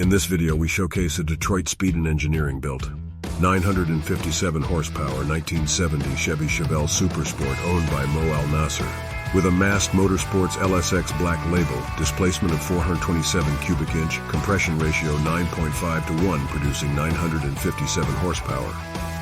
In this video, we showcase a Detroit Speed and Engineering built 957 horsepower 1970 Chevy Chevelle Supersport owned by Alnassr. With a massed Motorsports LSX black label, displacement of 427 cubic inch, compression ratio 9.5 to 1, producing 957 horsepower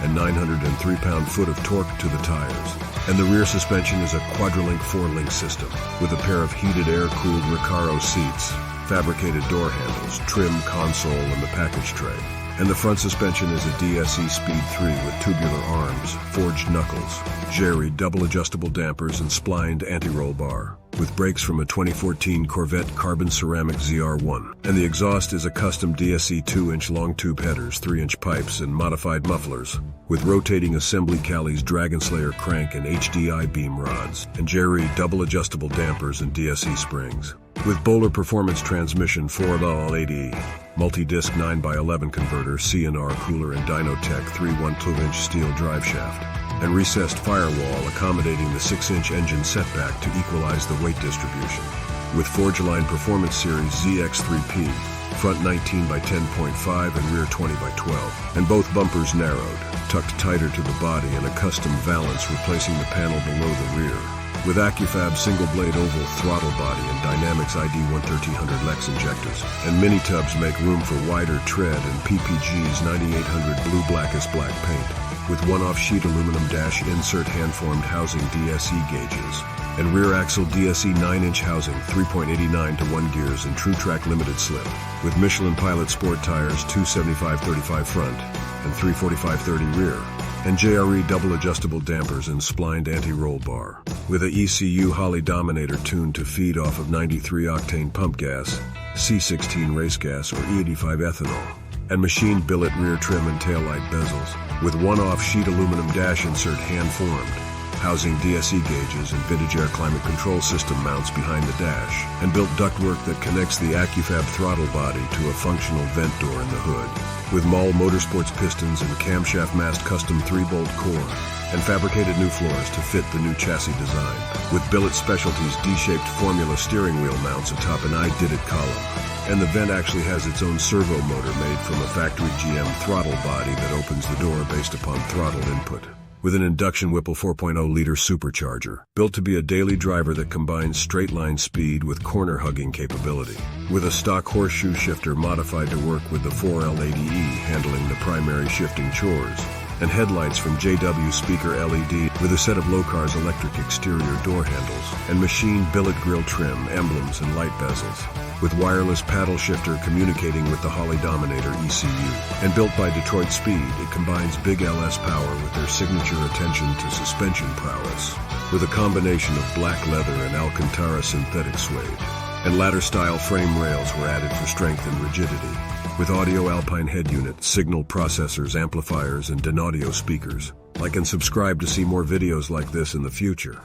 and 903 pound-foot of torque to the tires. And the rear suspension is a quadrillink 4-link system with a pair of heated air-cooled Recaro seats, fabricated door handles, trim console, and the package tray. And the front suspension is a DSE Speed 3 with tubular arms, forged knuckles, Jerry double adjustable dampers, and splined anti-roll bar, with brakes from a 2014 Corvette carbon ceramic ZR1. And the exhaust is a custom DSE 2-inch long tube headers, 3-inch pipes, and modified mufflers, with rotating assembly Cali's Dragon Slayer crank and HDI beam rods, and Jerry double adjustable dampers and DSE springs. With Bowler Performance transmission 4L80, multi-disc 9x11 converter, CNR cooler, and Dynotech 3/1/2-inch steel drive shaft, and recessed firewall accommodating the 6-inch engine setback to equalize the weight distribution. With Forgeline Performance Series ZX3P, front 19 by 10.5 and rear 20 by 12, and both bumpers narrowed, tucked tighter to the body, and a custom valance replacing the panel below the rear. With AccuFab single-blade oval throttle body and Dynamics ID 11300 Lex injectors, and mini tubs make room for wider tread and PPG's 9800 blue blackest black paint, with one-off sheet aluminum dash insert hand-formed housing DSE gauges, and rear axle DSE 9-inch housing 3.89 to 1 gears and TrueTrack limited slip, with Michelin Pilot Sport tires 275/35 front and 345/30 rear, and JRE double adjustable dampers and splined anti-roll bar, with a ECU Holley Dominator tuned to feed off of 93 octane pump gas, C16 race gas, or E85 ethanol, and machined billet rear trim and taillight bezels, with one-off sheet aluminum dash insert hand-formed, housing DSE gauges and vintage air climate control system mounts behind the dash, and built ductwork that connects the AccuFab throttle body to a functional vent door in the hood, with Mahle Motorsports pistons and camshaft mast custom 3-bolt core, and fabricated new floors to fit the new chassis design, with Billet Specialties D-shaped formula steering wheel mounts atop an I Did It column. And the vent actually has its own servo motor made from a factory GM throttle body that opens the door based upon throttle input, with an induction Whipple 4.0-liter supercharger, built to be a daily driver that combines straight-line speed with corner-hugging capability, with a stock horseshoe shifter modified to work with the 4L80E handling the primary shifting chores, and headlights from JW Speaker LED with a set of Locar's electric exterior door handles, and machined billet grille trim, emblems, and light bezels, with wireless paddle shifter communicating with the Holley Dominator ECU. And built by Detroit Speed, it combines big LS power with their signature attention to suspension prowess, with a combination of black leather and Alcantara synthetic suede. And ladder-style frame rails were added for strength and rigidity, with audio Alpine head unit, signal processors, amplifiers, and Denaudio speakers. Like and subscribe to see more videos like this in the future.